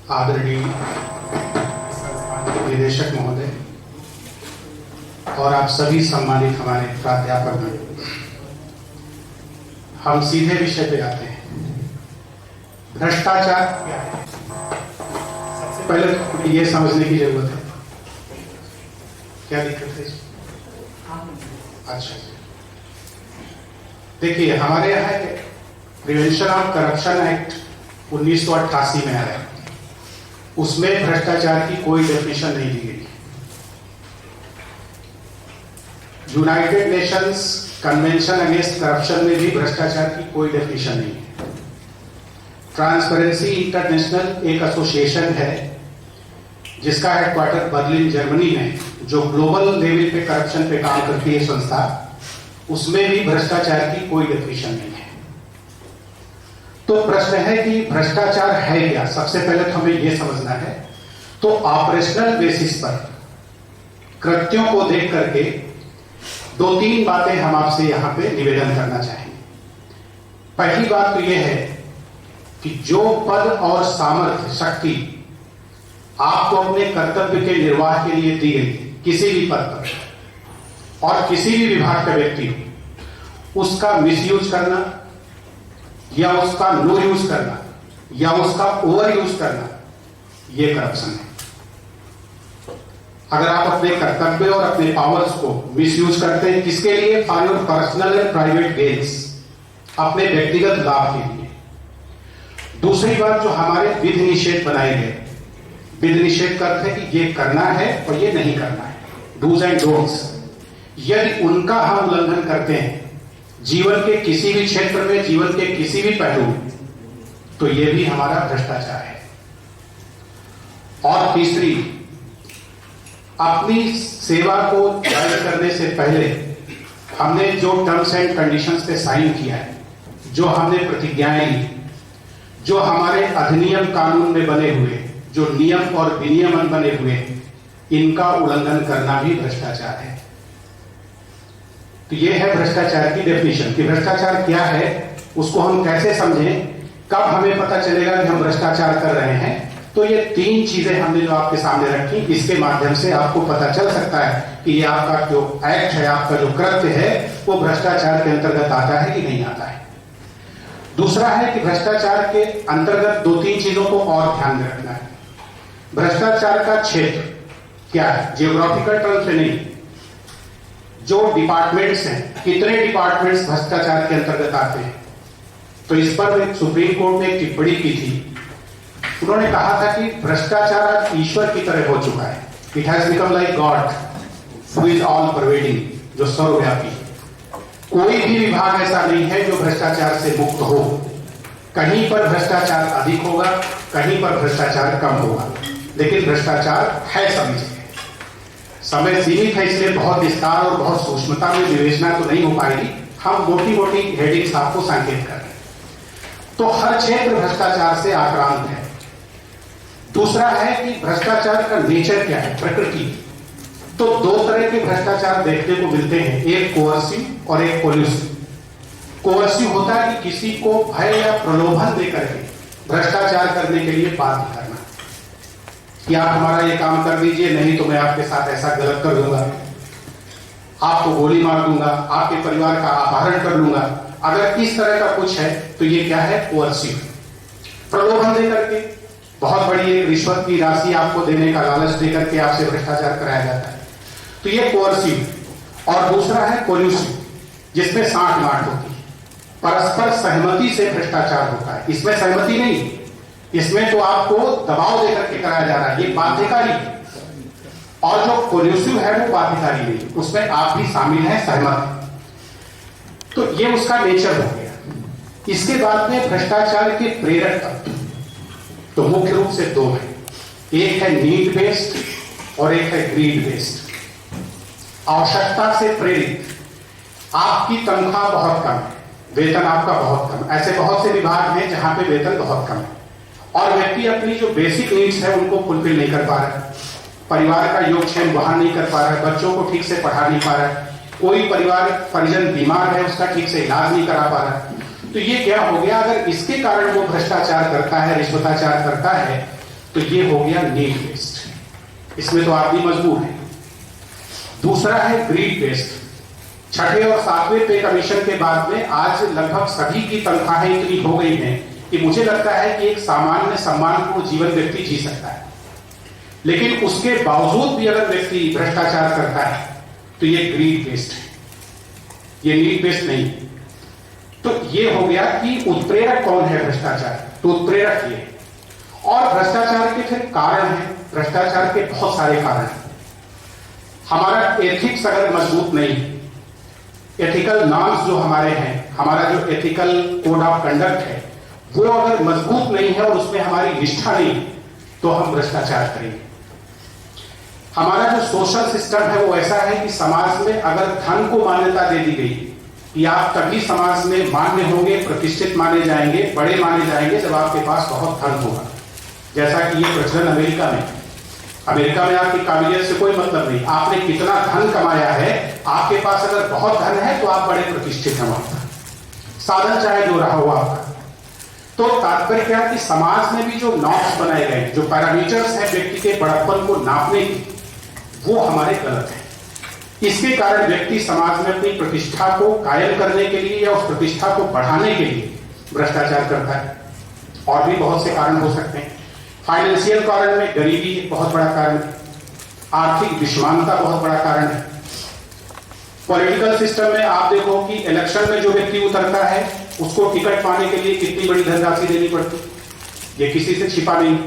आदरणीय संस्थान के निदेशक महोदय और आप सभी सम्मानित हमारे प्राध्यापक, हम सीधे विषय पे आते हैं। भ्रष्टाचार क्या है? सबसे पहले तो ये समझने की जरूरत है, क्या दिक्कत है इसमें? अच्छा, देखिए हमारे यहाँ प्रिवेंशन ऑफ करप्शन एक्ट 1988 में आया, उसमें भ्रष्टाचार की कोई डेफिनेशन नहीं दी गई। United Nations convention against corruption में भी भ्रष्टाचार की कोई डेफिनेशन नहीं है। ट्रांसपेरेंसी इंटरनेशनल एक एसोसिएशन है जिसका हेडक्वार्टर बर्लिन जर्मनी में, जो ग्लोबल लेवल पे करप्शन पे काम करती है संस्था, उसमें भी भ्रष्टाचार की कोई डेफिनेशन नहीं है। तो प्रश्न है कि भ्रष्टाचार है क्या? सबसे पहले तो हमें यह समझना है। तो ऑपरेशनल बेसिस पर कृत्यों को देख करके दो तीन बातें हम आपसे यहां पे निवेदन करना चाहेंगे। पहली बात तो यह है कि जो पद और सामर्थ्य शक्ति आपको अपने कर्तव्य के निर्वाह के लिए दी गई, किसी भी पद पर और किसी भी विभाग का व्यक्ति हो, उसका मिसयूज करना या उसका नो यूज करना या उसका ओवर यूज करना, यह करप्शन है। अगर आप अपने कर्तव्य और अपने पावर्स को मिसयूज करते हैं, किसके लिए? For your personal and private gains, अपने व्यक्तिगत लाभ के लिए। दूसरी बात, जो हमारे विधि निषेध बनाए गए, विधि निषेध का अर्थ है कि ये करना है और ये नहीं करना है, डूज एंड डोंट्स। यदि उनका हम उल्लंघन करते हैं जीवन के किसी भी क्षेत्र में, जीवन के किसी भी पहलू में, तो यह भी हमारा भ्रष्टाचार है। और तीसरी, अपनी सेवा को जारी करने से पहले हमने जो टर्म्स एंड कंडीशंस पे साइन किया है, जो हमने प्रतिज्ञाएं ली, जो हमारे अधिनियम कानून में बने हुए जो नियम और विनियमन बने हुए, इनका उल्लंघन करना भी भ्रष्टाचार है। तो यह है भ्रष्टाचार की डेफिनेशन कि भ्रष्टाचार क्या है, उसको हम कैसे समझें, कब हमें पता चलेगा कि हम भ्रष्टाचार कर रहे हैं। तो ये तीन चीजें हमने जो आपके सामने रखी, इसके माध्यम से आपको पता चल सकता है कि ये आपका जो एक्ट है, आपका जो कृत्य है, वो भ्रष्टाचार के अंतर्गत आता है कि नहीं आता है। दूसरा है कि भ्रष्टाचार के अंतर्गत दो तीन चीजों को और ध्यान में रखना है। भ्रष्टाचार का क्षेत्र क्या है? जियोग्राफिकल टर्म से नहीं, जो डिपार्टमेंट्स हैं, कितने डिपार्टमेंट्स भ्रष्टाचार के अंतर्गत आते हैं। तो इस पर एक सुप्रीम कोर्ट ने एक टिप्पणी की थी। उन्होंने कहा था कि भ्रष्टाचार आज ईश्वर की तरह हो चुका है। It has become like God who is all pervading, जो सर्वव्यापी। कोई भी विभाग ऐसा नहीं है जो भ्रष्टाचार से मुक्त हो। कहीं पर भ्रष्टाचार अधिक होगा, कहीं पर भ्रष्टाचार कम होगा, लेकिन भ्रष्टाचार है सभी जगह। समय सीमित है, इसलिए बहुत विस्तार और बहुत सूक्ष्मता में विवेचना तो नहीं हो पाएगी। हम मोटी मोटी हेडिंग्स आपको संकेत कर रहे हैं। तो हर क्षेत्र भ्रष्टाचार से आक्रांत है। दूसरा है कि भ्रष्टाचार का नेचर क्या है, प्रकृति। तो दो तरह के भ्रष्टाचार देखने को मिलते हैं, एक कोअर्सिव और एक कोल्यूसिव। कोअर्सिव होता है कि किसी को भय या प्रलोभन देकर के भ्रष्टाचार करने के लिए बाध्य करना कि आप हमारा ये काम कर दीजिए, नहीं तो मैं आपके साथ ऐसा गलत कर दूंगा, आपको गोली मार दूंगा, आपके परिवार का अपहरण कर लूंगा। अगर इस तरह का कुछ है तो ये क्या है? कोअर्सिव। प्रलोभन देकर के, बहुत बड़ी एक रिश्वत की राशि आपको देने का लालच देकर के आपसे भ्रष्टाचार कराया जाता है, तो ये कोअर्सिव। और दूसरा है कोल्यूसिव, जिसमें साठ गांठ होती है, परस्पर सहमति से भ्रष्टाचार होता है। इसमें सहमति नहीं, इसमें तो आपको दबाव देकर के कराया जा रहा है, ये बाध्यकारी। और जो कोल्यूसिव है वो बाध्यकारी नहीं, उसमें आप भी शामिल हैं, सहमत। तो ये उसका नेचर हो गया। इसके बाद में भ्रष्टाचार के प्रेरक तत्व तो मुख्य रूप से दो हैं, एक है नीड बेस्ड और एक है ग्रीड बेस्ड। आवश्यकता से प्रेरित, आपकी तनख्वाह बहुत कम है, वेतन आपका बहुत कम, ऐसे बहुत से विभाग हैं जहां पे वेतन बहुत कम है और व्यक्ति अपनी जो बेसिक नीड्स है उनको फुलफिल नहीं कर पा रहा है, परिवार का योगक्षेम वहन नहीं कर पा रहा है, बच्चों को ठीक से पढ़ा नहीं पा रहा है, कोई परिवार परिजन बीमार है, उसका ठीक से इलाज नहीं करा पा रहा है। तो ये क्या हो गया? अगर इसके कारण वो भ्रष्टाचार करता है, रिश्वताचार करता है, तो ये हो गया नीड बेस्ड, इसमें तो आदमी मजबूर है। दूसरा है ग्रीड बेस्ड। छठे और सातवें पे कमीशन के बाद में आज लगभग सभी की तनख्वाहें इतनी हो गई हैं कि मुझे लगता है कि एक सामान्य सम्मानपूर्ण जीवन व्यक्ति जी सकता है, लेकिन उसके बावजूद भी अगर व्यक्ति भ्रष्टाचार करता है तो ये ग्रीड बेस्ड है, ये नीड बेस्ड नहीं। तो ये हो गया कि उत्प्रेरक कौन है भ्रष्टाचार, तो उत्प्रेरक ये। और भ्रष्टाचार के फिर कारण है, भ्रष्टाचार के बहुत सारे कारण हैं। हमारा एथिक्स अगर मजबूत नहीं, एथिकल नॉर्म्स जो हमारे हैं, हमारा जो एथिकल कोड ऑफ कंडक्ट है वो अगर मजबूत नहीं है और उसमें हमारी निष्ठा नहीं, तो हम भ्रष्टाचार करेंगे। हमारा जो सोशल सिस्टम है वो ऐसा है कि समाज में अगर धन को मान्यता दे दी गई कि आप तभी समाज में मान्य होंगे, प्रतिष्ठित माने जाएंगे, बड़े माने जाएंगे जब आपके पास बहुत धन होगा। जैसा कि ये प्रचलन अमेरिका में आपकी काबिलियत से कोई मतलब नहीं, आपने कितना धन कमाया है, आपके पास अगर बहुत धन है तो आप बड़े प्रतिष्ठित हैं, साधन चाहे जो रहा हो आपका। तो तात्पर्य क्या कि समाज में भी जो नॉर्म्स बनाए गए, जो पैरामीटर्स हैं व्यक्ति के बड़प्पन को नापने की, वो हमारे गलत है। इसके कारण व्यक्ति समाज में अपनी प्रतिष्ठा को कायम करने के लिए या उस प्रतिष्ठा को बढ़ाने के लिए भ्रष्टाचार करता है। और भी बहुत से कारण हो सकते हैं। फाइनेंशियल कारण में गरीबी एक बहुत बड़ा कारण है, आर्थिक विषमानता बहुत बड़ा कारण है। पॉलिटिकल सिस्टम में आप देखो कि इलेक्शन में जो व्यक्ति उतरता है उसको टिकट पाने के लिए कितनी बड़ी धनराशि देनी पड़ती, ये किसी से छिपा नहीं।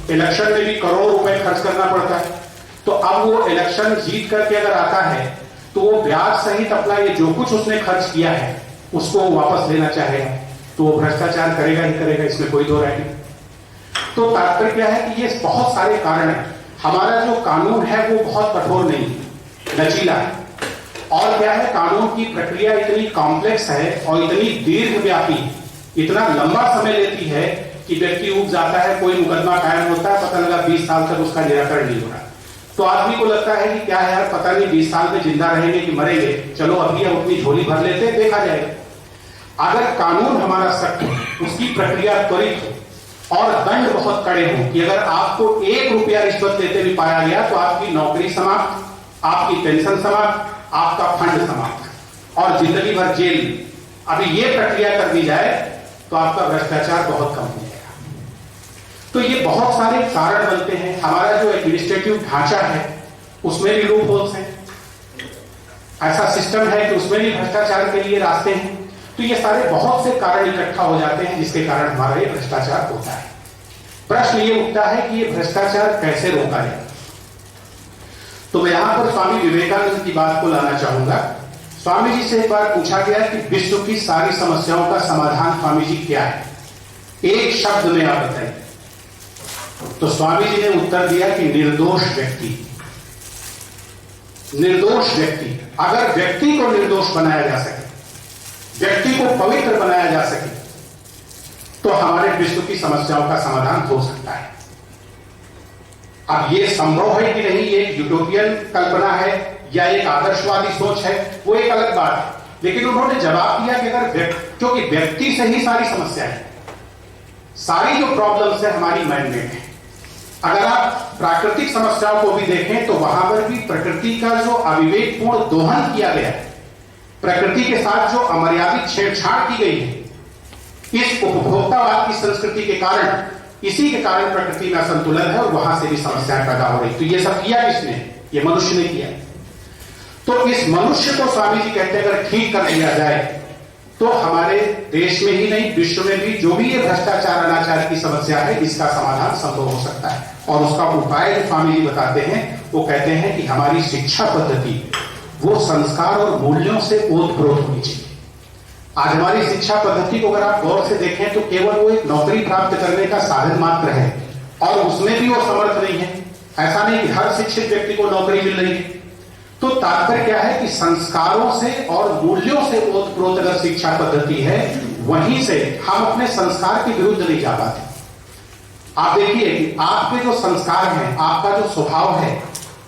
इलेक्शन में भी करोड़ों रुपए खर्च करना पड़ता है। तो अब वो इलेक्शन जीत करके अगर आता है तो वो ब्याज सहित अपना ये जो कुछ उसने खर्च किया है उसको वापस लेना चाहेगा, तो वो भ्रष्टाचार करेगा ही करेगा, इसमें कोई दो राय नहीं। तो तात्पर्य क्या है कि ये बहुत सारे कारण हैं। हमारा जो कानून है वो बहुत कठोर नहीं, लचीला है। और क्या है, कानून की प्रक्रिया इतनी कॉम्प्लेक्स है और इतनी दीर्घव्यापी, इतना लंबा समय लेती है कि व्यक्ति उब जाता है, कोई मुकदमा कायम होता है, पता लगा 20 साल तक उसका निराकरण नहीं हो रहा। तो आदमी को लगता है कि क्या है यार, पता नहीं 20 साल में जिंदा रहेंगे कि मरेंगे, चलो अभी हम अपनी झोली भर लेते हैं, देखा जाएगा। अगर कानून हमारा सख्त हो, उसकी प्रक्रिया त्वरित हो और दंड बहुत कड़े हो कि अगर आपको 1 रुपया रिश्वत लेते भी पाया गया तो आपकी नौकरी समाप्त, आपकी पेंशन समाप्त, आपका फंड समाप्त और जिंदगी भर जेल, अभी ये प्रक्रिया कर दी जाए तो आपका भ्रष्टाचार बहुत कम हो जाएगा। तो ये बहुत सारे कारण बनते हैं। हमारा जो एडमिनिस्ट्रेटिव ढांचा है उसमें भी लूप होल्स हैं, ऐसा सिस्टम है कि उसमें भी भ्रष्टाचार के लिए रास्ते हैं। तो ये सारे बहुत से कारण इकट्ठा हो जाते हैं जिसके कारण हमारा ये भ्रष्टाचार होता है। प्रश्न ये उठता है कि ये भ्रष्टाचार कैसे रोका जाए। तो मैं यहां पर स्वामी विवेकानंद की बात को लाना चाहूंगा। स्वामी जी से एक बार पूछा गया कि विश्व की सारी समस्याओं का समाधान स्वामी जी क्या है, एक शब्द में आप बताइए। तो स्वामी जी ने उत्तर दिया कि निर्दोष व्यक्ति। निर्दोष व्यक्ति, अगर व्यक्ति को निर्दोष बनाया जा सके, व्यक्ति को पवित्र बनाया जा सके, तो हमारे विश्व की समस्याओं का समाधान हो सकता है। अब ये संभव है कि नहीं, ये एक यूटोपियन कल्पना है या एक आदर्शवादी सोच है, वो एक अलग बात है। लेकिन उन्होंने जवाब दिया कि अगर क्योंकि व्यक्ति से ही सारी समस्या है, सारी जो प्रॉब्लम्स है हमारी मैन मेड है। अगर आप प्राकृतिक समस्याओं को भी देखें तो वहां पर भी प्रकृति का जो अविवेकपूर्ण दोहन किया गया है, प्रकृति के साथ जो अमर्यादित छेड़छाड़ की गई है, इस उपभोक्तावाद की संस्कृति के कारण, इसी के कारण प्रकृति में असंतुलन है और वहां से भी समस्याएं पैदा हो रही। तो ये सब किया किसने? ये मनुष्य ने किया। तो इस मनुष्य को स्वामी जी कहते हैं अगर ठीक कर दिया जाए तो हमारे देश में ही नहीं, विश्व में भी जो भी ये भ्रष्टाचार अनाचार की समस्या है, इसका समाधान संभव हो सकता है। और उसका उपाय जो स्वामी जी बताते हैं वो कहते हैं कि हमारी शिक्षा पद्धति वो संस्कार और मूल्यों से ओतप्रोत होनी चाहिए। आज हमारी शिक्षा पद्धति को अगर आप गौर से देखें तो केवल वो एक नौकरी प्राप्त करने का साधन मात्र है और उसमें भी वो समर्थ नहीं है। ऐसा नहीं कि हर शिक्षित व्यक्ति को नौकरी मिल रही है। तो तात्पर्य क्या है कि संस्कारों से और मूल्यों से ओतप्रोत अगर शिक्षा पद्धति है, वहीं से हम अपने संस्कार के विरुद्ध नहीं जा पाते। आप देखिए कि आपके जो संस्कार हैं, आपका जो स्वभाव है,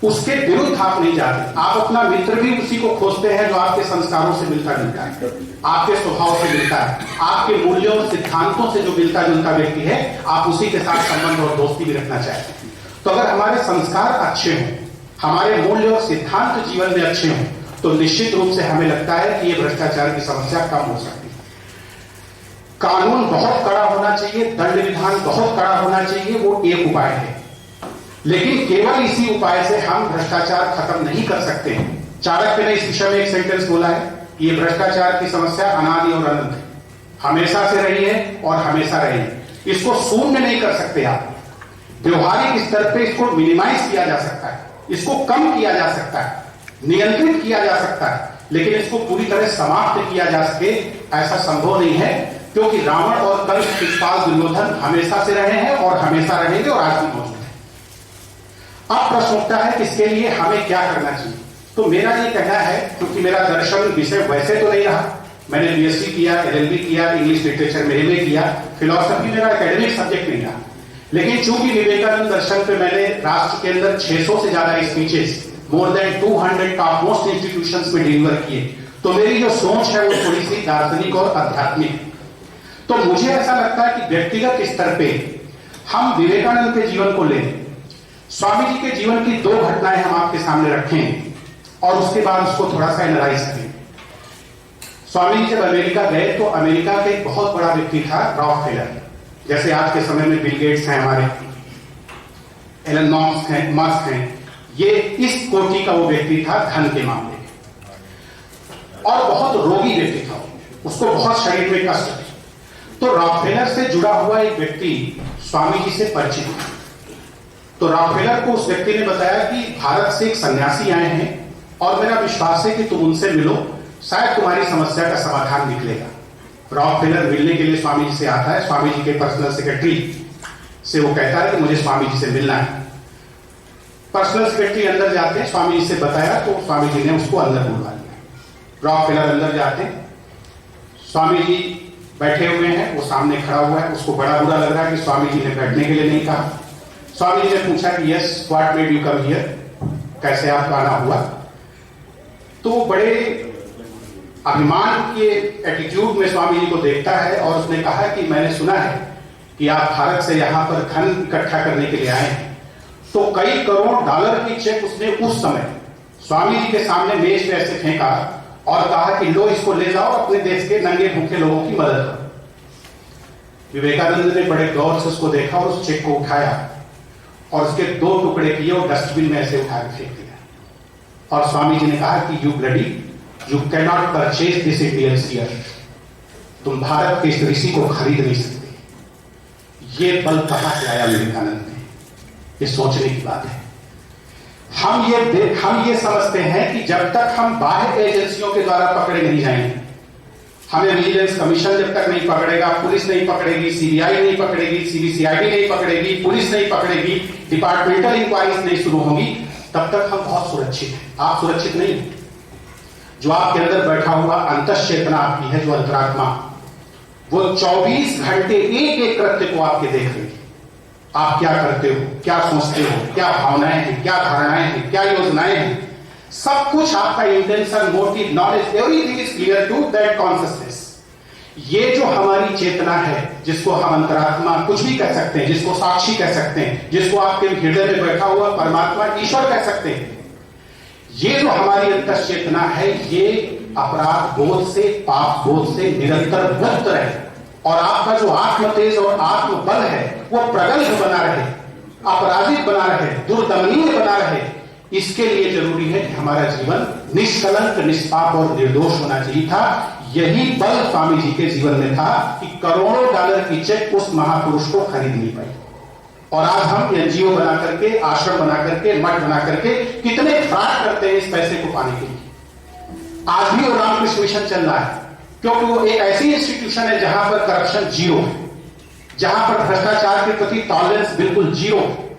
उसके विरुद्ध आप नहीं जाते। आप अपना मित्र भी उसी को खोजते हैं जो आपके संस्कारों से मिलता जुलता है, आपके स्वभाव से मिलता है, आपके मूल्यों और सिद्धांतों से जो मिलता जुलता व्यक्ति है, आप उसी के साथ संबंध और दोस्ती भी रखना चाहते हैं। तो अगर हमारे संस्कार अच्छे हों, हमारे मूल्य और सिद्धांत जीवन में अच्छे हों, तो निश्चित रूप से हमें लगता है कि ये भ्रष्टाचार की समस्या कम हो सकती है। कानून बहुत कड़ा होना चाहिए, दंड विधान बहुत कड़ा होना चाहिए, वो एक उपाय है। लेकिन केवल इसी उपाय से हम भ्रष्टाचार खत्म नहीं कर सकते। चाणक्य ने इस विषय में एक सेंटेंस बोला है कि ये भ्रष्टाचार की समस्या अनादि और अनंत है, हमेशा से रही है और हमेशा रहेगी। इसको शून्य नहीं कर सकते आप। व्यवहारिक स्तर पे इसको मिनिमाइज किया जा सकता है, इसको कम किया जा सकता है, नियंत्रित किया जा सकता है, लेकिन इसको पूरी तरह समाप्त किया जा सके ऐसा संभव नहीं है, क्योंकि रावण और कंस, शिशुपाल, दुर्योधन हमेशा से रहे हैं और हमेशा रहेंगे और आज भी मौजूद है। अब प्रश्न उठता है कि इसके लिए हमें क्या करना चाहिए। तो मेरा ये कहना है, क्योंकि मेरा दर्शन विषय वैसे तो नहीं रहा, मैंने बीएससी किया, एलएलबी किया, इंग्लिश लिटरेचर में एमए किया, फिलॉसफी मेरा एकेडमिक सब्जेक्ट नहीं रहा, लेकिन चूंकि विवेकानंद दर्शन पे मैंने राष्ट्र के अंदर 600 से ज्यादा speeches, more than 200 top most institutions में डिलीवर किए, तो मेरी जो सोच है वो थोड़ी सी दार्शनिक और आध्यात्मिक है। तो मुझे ऐसा लगता है कि व्यक्तिगत स्तर पे हम विवेकानंद के जीवन को लें, स्वामी जी के जीवन की 2 घटनाएं हम आपके सामने रखें और उसके बाद उसको थोड़ा सा एनालाइज करें। स्वामी जी जब अमेरिका गए तो अमेरिका का एक बहुत बड़ा व्यक्ति था रॉकफेलर, जैसे आज के समय में बिल गेट्स हैं, हमारे एलन मस्क हैं, ये इस कोटि का वो व्यक्ति था धन के मामले में, और बहुत रोगी व्यक्ति था, उसको बहुत शरीर में कष्ट थे। तो रॉकफेलर से जुड़ा हुआ एक व्यक्ति स्वामी जी से परिचित था। तो रॉकफेलर को उस व्यक्ति ने बताया कि भारत से एक सन्यासी आए हैं और मेरा विश्वास है कि तुम उनसे मिलो, शायद तुम्हारी समस्या का समाधान निकलेगा। रॉकफेलर मिलने के लिए स्वामी जी से आता है, स्वामी जी के पर्सनल सेक्रेटरी से वो कहता है कि मुझे स्वामी जी से मिलना है। पर्सनल सेक्रेटरी अंदर जाते हैं, स्वामी जी से बताया तो स्वामी जी ने उसको अंदर बुलवा लिया। रॉकफेलर अंदर जाते, स्वामी जी बैठे हुए हैं, वो सामने खड़ा हुआ है, उसको बड़ा बुरा लग रहा है कि स्वामी जी ने बैठने के लिए नहीं कहा। स्वामी जी ने पूछा कि yes what made you come here, कैसे आपका आना हुआ। तो बड़े अभिमान के एटीट्यूड में स्वामी जी को देखता है और उसने कहा कि मैंने सुना है कि आप भारत से यहां पर धन इकट्ठा करने के लिए आए हैं। तो कई करोड़ डॉलर की चेक उसने उस समय स्वामी जी के सामने मेज पे ऐसे फेंका और कहा कि लो इसको ले जाओ, अपने देश के नंगे भूखे लोगों की मदद करो। विवेकानंद ने बड़े गौर से उसको देखा और उस चेक को उठाया और उसके 2 टुकड़े किए और डस्टबिन में ऐसे उठा के फेंक दिया। और स्वामी जी ने कहा कि you bloody you can not purchase this Indians here, तुम भारत के इस ऋषि को खरीद नहीं सकते। ये बल कहां से आया विवेकानंद ने, ये सोचने की बात है। हम ये समझते हैं कि जब तक हम बाह्य एजेंसियों के द्वारा पकड़े नहीं जाएंगे, हमें विजिलेंस कमीशन जब तक नहीं पकड़ेगा, पुलिस नहीं पकड़ेगी, सीबीआई नहीं पकड़ेगी, सीबीसीआईडी नहीं पकड़ेगी, पुलिस नहीं पकड़ेगी, डिपार्टमेंटल इंक्वायरीज नहीं शुरू होंगी, तब तक हम बहुत सुरक्षित हैं। आप सुरक्षित नहीं हैं। जो आपके अंदर बैठा हुआ अंतश्चेतना आपकी है, जो अंतरात्मा, वो 24 घंटे एक कृत्य को आपके देख रही है। आप क्या करते हो, क्या सोचते हो, क्या भावनाएं हैं, क्या धारणाएं हैं, क्या योजनाएं हैं, सब कुछ आपका intention, motive, knowledge, everything is clear to that consciousness. ये जो हमारी चेतना है, जिसको हम अंतरात्मा कुछ भी कह सकते हैं, जिसको साक्षी कह सकते हैं, जिसको आपके हृदय में बैठा हुआ परमात्मा ईश्वर कह सकते हैं, ये जो हमारी अंतश्चेतना है, ये अपराध बोध से, पाप बोध से निरंतर मुक्त रहे और आपका जो आत्म तेज और आत्म बल है वो प्रगल्भ बना रहे, अपराजित बना रहे, दुर्दमनीय बना रहे। इसके लिए जरूरी है कि हमारा जीवन निष्कलंक, निष्पाप और निर्दोष होना चाहिए था। यही बल स्वामी जी के जीवन में था कि करोड़ों डॉलर की चेक उस महापुरुष को खरीद नहीं पाई। और आज हम एनजीओ बना करके, आश्रम बना करके, मठ बना करके कितने फ्रॉड करते हैं इस पैसे को पाने के लिए। आज भी वो रामकृष्ण मिशन चल रहा है, क्योंकि वो एक ऐसी इंस्टीट्यूशन है जहां पर करप्शन जीरो है, जहां पर भ्रष्टाचार के प्रति टॉलरेंस बिल्कुल जीरो है।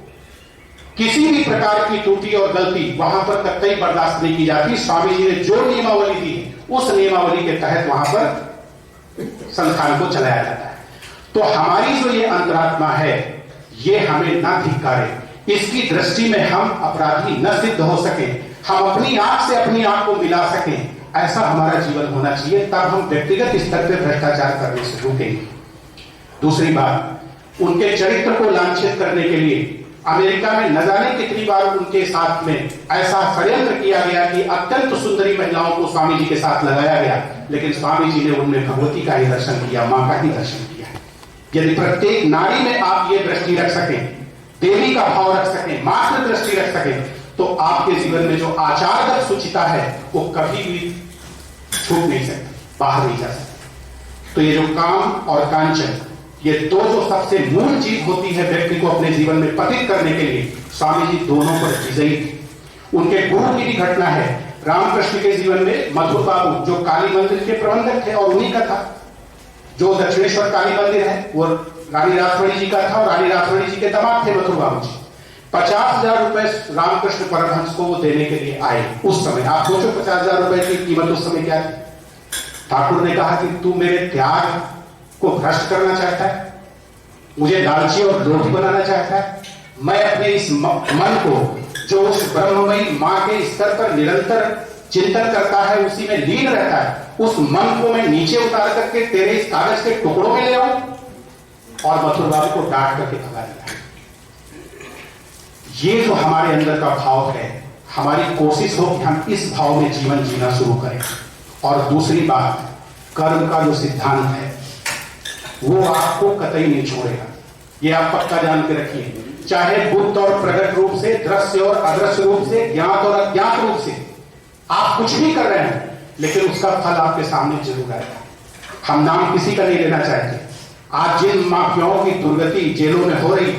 किसी भी प्रकार की त्रुटि और गलती वहां पर कतई बर्दाश्त नहीं की जाती। स्वामी जी ने जो नियमावली दी है, उस नियमावली के तहत वहां पर संस्थान को चलाया जाता है। तो हमारी जो ये अंतरात्मा है, ये हमें ना धिक्कारे, इसकी दृष्टि में हम अपराधी न सिद्ध हो सके, हम अपनी आंख से अपनी आंख को मिला सकें, ऐसा हमारा जीवन होना चाहिए। तब हम व्यक्तिगत स्तर पर भ्रष्टाचार करने से रुकेंगे। दूसरी बात, उनके चरित्र को लांछित करने के लिए अमेरिका में न जाने कितनी बार उनके साथ में ऐसा षड्यंत्र किया गया कि अत्यंत सुंदरी महिलाओं को स्वामी जी के साथ लगाया गया, लेकिन स्वामी जी ने उनमें भगवती का ही दर्शन किया, मां का ही दर्शन किया। यदि प्रत्येक नारी में आप ये दृष्टि रख सकें, देवी का भाव रख सकें, मात्र दृष्टि रख सकें, तो आपके जीवन में जो आचारगत सुचिता है वो कभी भी छूट नहीं सकती, बाहर नहीं जा सकती। तो ये जो काम और कांचन, ये दो जो सबसे मूल चीज होती है व्यक्ति को अपने जीवन में पतित करने के लिए, स्वामी जी दोनों पर विजयी थे। उनके गुरु की भी घटना है रामकृष्ण के जीवन में। मधुर बाबू जो काली मंदिर के प्रबंधक थे और उन्हीं का था, जो दक्षिणेश्वर काली मंदिर है वो रानी रासमणी जी का था और रानी रासमणी जी के दामाद थे मथुर बाबू जी। 50,000 रुपए रामकृष्ण परमहंस को वो देने के लिए आए। उस समय आप सोचो 50,000 रुपए की कीमत उस समय क्या थी। ठाकुर ने कहा कि तू मेरे त्याग को भ्रष्ट करना चाहता है, मुझे लालची और लोभी बनाना चाहता है। मैं अपने इस मन को जो उस ब्रह्ममयी मां के स्तर पर निरंतर चिंतन करता है, उसी में लीन रहता है, उस मन को मैं नीचे उतार करके तेरे इस कागज के टुकड़ों में ले आऊं। और मथुर बाबू को डांट करके भगा दिया। ये जो हमारे अंदर का भाव है, हमारी कोशिश हो कि हम इस भाव में जीवन जीना शुरू करें। और दूसरी बात, कर्म का जो सिद्धांत है वो आपको कतई नहीं छोड़ेगा, ये आप पक्का जान के रखिए। चाहे गुप्त और प्रकट रूप से, दृश्य और अदृश्य रूप से, ज्ञात और अज्ञात रूप से आप कुछ भी कर रहे हैं, लेकिन उसका फल आपके सामने जरूर आएगा। हम नाम किसी का नहीं लेना चाहते। आज जिन माफियाओं की दुर्गति जेलों में हो रही,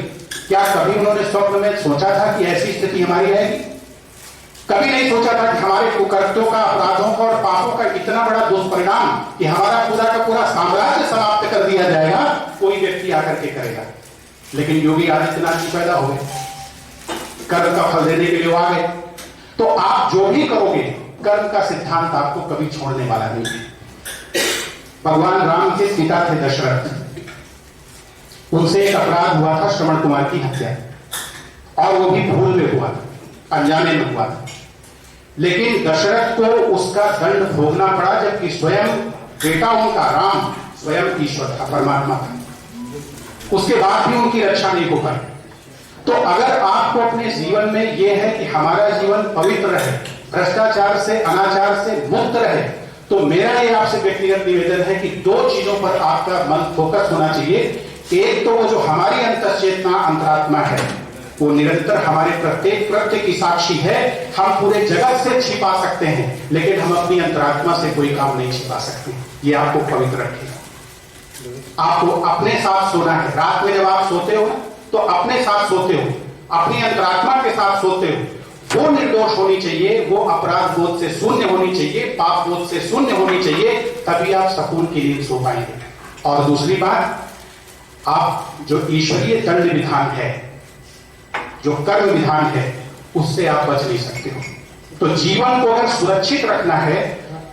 क्या कभी उन्होंने स्वप्न में सोचा था कि ऐसी स्थिति हमारी रहेगी? कभी नहीं सोचा था कि हमारे कुकर्तों का, अपराधों का और पापों का इतना बड़ा दुष्परिणाम कि हमारा पूरा का पूरा साम्राज्य समाप्त कर दिया जाएगा, कोई व्यक्ति आकर के करेगा। लेकिन योगी आदित्यनाथ जी पैदा हो गए, कर्म का फल देने के लिए वो आ गए। तो आप जो भी करोगे, कर्म का सिद्धांत आपको कभी छोड़ने वाला नहीं है। भगवान राम के पिता थे दशरथ, उनसे एक अपराध हुआ था, श्रवण कुमार की हत्या, और वो भी भूल में हुआ, अनजाने में हुआ। लेकिन दशरथ को उसका दंड भोगना पड़ा, जबकि स्वयं बेटा उनका राम स्वयं ईश्वर था, परमात्मा था। उसके बाद भी उनकी रक्षा नहीं हो पाई। तो अगर आपको अपने जीवन में यह है कि हमारा जीवन पवित्र रहे, भ्रष्टाचार से, अनाचार से मुक्त रहे, तो मेरा ये आपसे व्यक्तिगत निवेदन है कि दो चीजों पर आपका मन फोकस होना चाहिए। एक तो वो जो हमारी अंतर्चेतना, अंतरात्मा है, वो निरंतर हमारे प्रत्येक कृत्य की साक्षी है। हम पूरे जगत से छिपा सकते हैं, लेकिन हम अपनी अंतरात्मा से कोई काम नहीं छिपा सकते। ये आपको पवित्र रखेगा। आपको अपने साथ सोना है। रात में जब आप सोते हो तो अपने साथ सोते हो, अपनी अंतरात्मा के साथ सोते हो। वो निर्दोष होनी चाहिए, वो अपराध बोध से शून्य होनी चाहिए, पाप बोध से शून्य होनी चाहिए, तभी आप सुकून की नींद सो पाएंगे। और दूसरी बात, आप जो ईश्वरीय दंड विधान है, जो कर्म विधान है, उससे आप बच नहीं सकते हो। तो जीवन को अगर सुरक्षित रखना है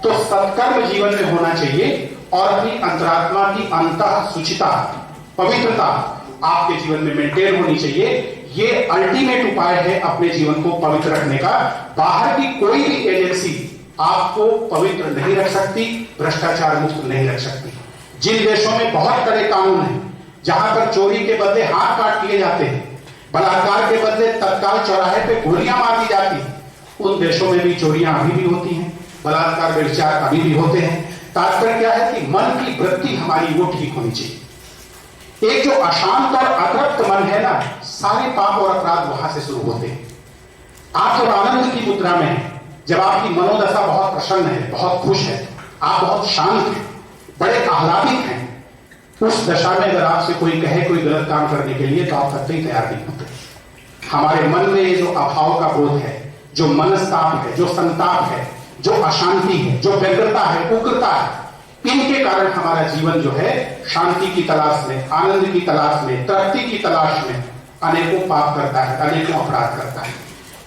तो सत्कर्म जीवन में होना चाहिए, और अपनी अंतरात्मा की अंतः शुचिता, पवित्रता आपके जीवन में मेंटेन होनी चाहिए। ये अल्टीमेट उपाय है अपने जीवन को पवित्र रखने का। बाहर की कोई भी एजेंसी आपको पवित्र नहीं रख सकती, भ्रष्टाचार मुक्त नहीं रख सकती। जिन देशों में बहुत कड़े कानून हैं, जहां पर चोरी के बदले हाथ काट लिए जाते हैं, बलात्कार के बदले तत्काल चौराहे पे गोलियां मार दी जाती हैं, उन देशों में भी चोरियां अभी भी होती हैं, बलात्कार व्यभिचार अभी भी होते हैं। तात्पर्य क्या है कि मन की वृत्ति हमारी वो ठीक होनी चाहिए। एक जो अशांत और अतृप्त मन है ना, सारे पाप और अपराध वहां से शुरू होते हैं। आप जब आनंद की मुद्रा में हैं, जब आपकी मनोदशा बहुत प्रसन्न है, बहुत खुश है, आप बहुत शांत हैं, बड़े आह्लादित हैं, उस दशा में अगर आपसे कोई कहे कोई गलत काम करने के लिए, तो आप कतई तैयार नहीं होते। हमारे मन में ये जो अभाव का बोध है, जो मनस्ताप है, जो संताप है, जो अशांति है, जो व्यग्रता है, उग्रता है, इनके कारण हमारा जीवन जो है शांति की तलाश में, आनंद की तलाश में, तृप्ति की तलाश में अनेकों पाप करता है, अनेकों अपराध करता है।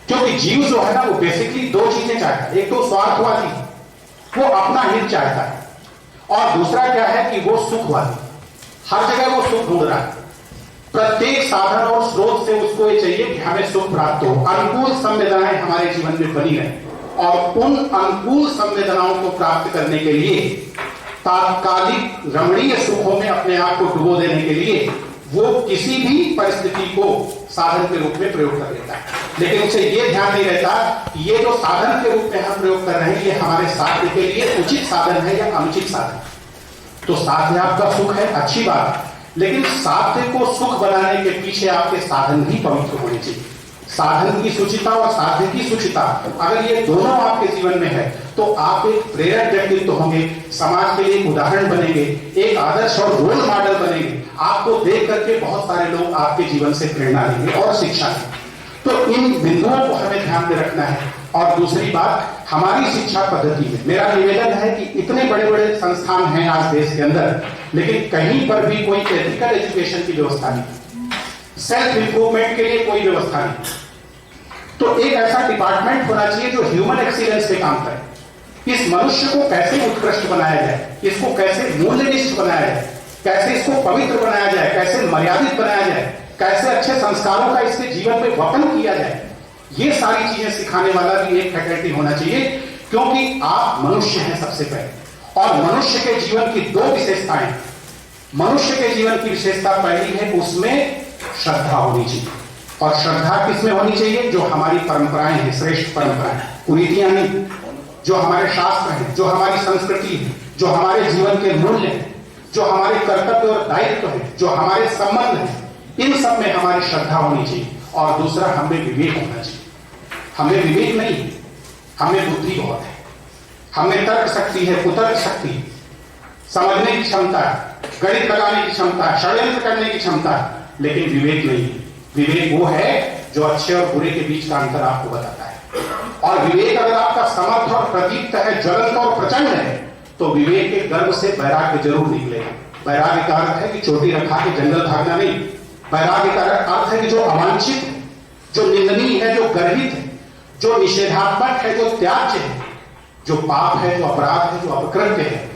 क्योंकि जीव जो है ना, वो बेसिकली दो चीजें चाहता है। एक तो स्वार्थवादी, वो अपना हित चाहता है, और दूसरा क्या है कि वो सुखवादी, हर जगह वो सुख ढूंढ रहा है। प्रत्येक साधन और स्रोत से उसको ये चाहिए कि हमें सुख प्राप्त हो, अनुकूल संवेदनाएं हमारे जीवन में बनी रहे और उन अनुकूल संवेदनाओं को प्राप्त करने के लिए तात्कालिक रमणीय सुखों में अपने आप को डुबो देने के लिए वो किसी भी परिस्थिति को साधन के रूप में प्रयोग कर लेता है, लेकिन उसे ये ध्यान नहीं रहता कि ये जो साधन के रूप में हम प्रयोग कर रहे हैं ये हमारे साध्य के लिए उचित साधन है या अनुचित साधन। तो साध्य आपका सुख है, अच्छी बात, लेकिन साध्य को सुख बनाने के पीछे आपके साधन भी पवित्र होने चाहिए। साधन की सुचिता और साध्य की सुचिता अगर ये दोनों आपके जीवन में है तो आप एक प्रेरक व्यक्तित्व होंगे, समाज के लिए एक उदाहरण बनेंगे, एक आदर्श और रोल मॉडल बनेंगे। आपको देख करके बहुत सारे लोग आपके जीवन से प्रेरणा लेंगे और शिक्षा लेंगे। तो इन बिंदुओं को हमें ध्यान में रखना है। और दूसरी बात, हमारी शिक्षा पद्धति में मेरा निवेदन है कि इतने बड़े बड़े संस्थान हैं आज देश के अंदर, लेकिन कहीं पर भी कोई एथिकल एजुकेशन की व्यवस्था नहीं, सेल्फ इंप्रूवमेंट के लिए कोई व्यवस्था नहीं। तो एक ऐसा डिपार्टमेंट होना चाहिए जो ह्यूमन एक्सीलेंस पे काम करे। इस मनुष्य को कैसे उत्कृष्ट बनाया जाए, इसको कैसे मूल्यनिष्ठ बनाया जाए, कैसे इसको पवित्र बनाया जाए, कैसे मर्यादित बनाया जाए, कैसे अच्छे संस्कारों का इसके जीवन में वपन किया जाए, ये सारी चीजें सिखाने वाला भी एक फैकल्टी होना चाहिए। क्योंकि आप मनुष्य हैं सबसे पहले, और मनुष्य के जीवन की दो विशेषताएं। मनुष्य के जीवन की विशेषता पहली है उसमें श्रद्धा होनी चाहिए, और श्रद्धा किसमें होनी चाहिए? जो हमारी परंपराएं हैं, श्रेष्ठ परंपराएं, कुरीतियां नहीं, जो हमारे शास्त्र हैं, जो हमारी संस्कृति है, जो हमारे जीवन के मूल्य हैं, जो हमारे कर्तव्य और दायित्व है, जो हमारे संबंध है, इन सब में हमारी श्रद्धा होनी चाहिए। और दूसरा, हमें विवेक होना चाहिए। हमें विवेक नहीं, हमें बुद्धि बहुत है, हमें तर्क शक्ति है, कुतर्क शक्ति, समझने की क्षमता, गणित लगाने की क्षमता, षड्यंत्र करने की क्षमता, लेकिन विवेक नहीं। विवेक वो है जो अच्छे और बुरे के बीच का अंतर आपको बताता है। और विवेक अगर आपका समर्थ और प्रदीप्त है, ज्वलंत और प्रचंड है, तो विवेक के गर्भ से वैराग्य जरूर निकलेगा। वैराग्य का अर्थ है कि चोटी रखा के जंगल भागना नहीं। वैराग्य का अर्थ है कि जो अवांछित है, जो निंदनीय है, जो गर्हित है, जो निषेधात्मक है, जो त्याज्य है, जो पाप है, जो अपराध है, जो अपकृत्य है,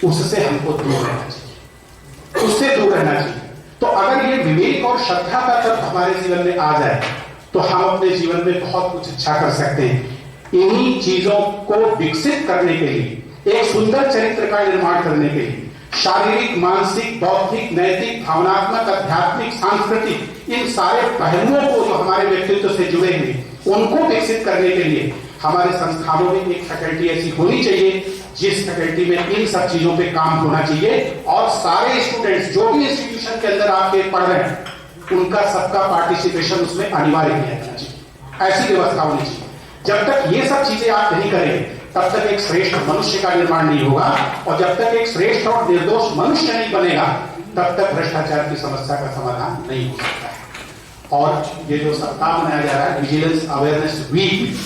उससे हमको दूर रहना चाहिए, उससे दूर रहना चाहिए। तो अगर ये विवेक और श्रद्धा का तत्व हमारे जीवन में आ जाए तो हम अपने जीवन में बहुत कुछ अच्छा कर सकते हैं। इन्हीं चीजों को विकसित करने के लिए, एक सुंदर चरित्र का निर्माण करने के लिए, शारीरिक, मानसिक, बौद्धिक, नैतिक, भावनात्मक, आध्यात्मिक, सांस्कृतिक, इन सारे पहलुओं को जो हमारे व्यक्तित्व से जुड़े हुए, उनको विकसित करने के लिए हमारे संस्थानों में एक फैकल्टी ऐसी होनी चाहिए जिस फैकल्टी में इन सब चीजों पे काम होना चाहिए। और सारे स्टूडेंट्स जो भी इंस्टीट्यूशन के अंदर आपके पढ़ रहे हैं, उनका सबका पार्टिसिपेशन उसमें अनिवार्य किया जाना चाहिए। ऐसी व्यवस्था होनी चाहिए। जब तक ये सब चीजें आप नहीं करें तब तक एक श्रेष्ठ मनुष्य का निर्माण नहीं होगा, और जब तक एक श्रेष्ठ और निर्दोष मनुष्य नहीं बनेगा तब तक भ्रष्टाचार की समस्या का समाधान नहीं हो सकता है। और ये जो सप्ताह मनाया जा रहा है, विजिलेंस अवेयरनेस वीक,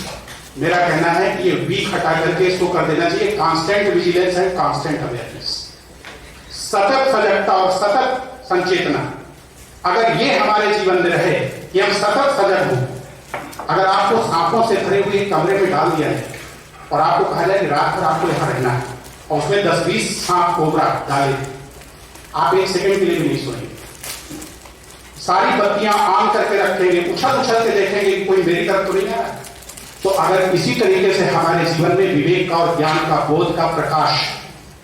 मेरा कहना है कि ये वीक हटा करके इसको कर देना चाहिए constant vigilance and constant awareness. सतत सजगता और सतत संचेतना, अगर ये हमारे जीवन में रहे कि हम सतत सजग हों। अगर आपको सांपों से भरे हुए कमरे में डाल दिया है और आपको कहा जाए कि रात भर आपको यहां रहना है, और उसमें 10-20 सांप कोबरा डाले, आप एक सेकंड के लिए भी नहीं सोएंगे। सारी बत्तियां ऑन करके रखेंगे, उछल उछल के देखेंगे कि कोई मेरी तरफ तो नहीं आ रहा। तो अगर इसी तरीके से हमारे जीवन में विवेक का और ज्ञान का, बोध का प्रकाश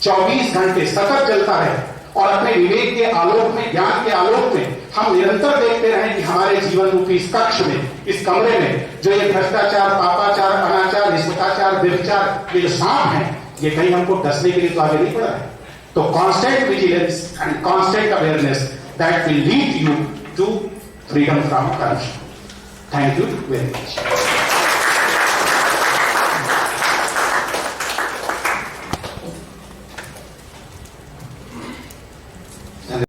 24 घंटे सतत जलता रहे, और अपने विवेक के आलोक में, ज्ञान के आलोक में हम निरंतर देखते रहें कि हमारे जीवन रूपी इस कक्ष में, इस कमरे में जो ये भ्रष्टाचार, पापाचार, अनाचार, रिश्वताचार, व्यभिचार, ये जो सांप हैं, ये कहीं हमको डसने के लिए तो आगे नहीं बढ़ा है। तो constant vigilance and constant awareness that will lead you to freedom from corruption. Thank you very much.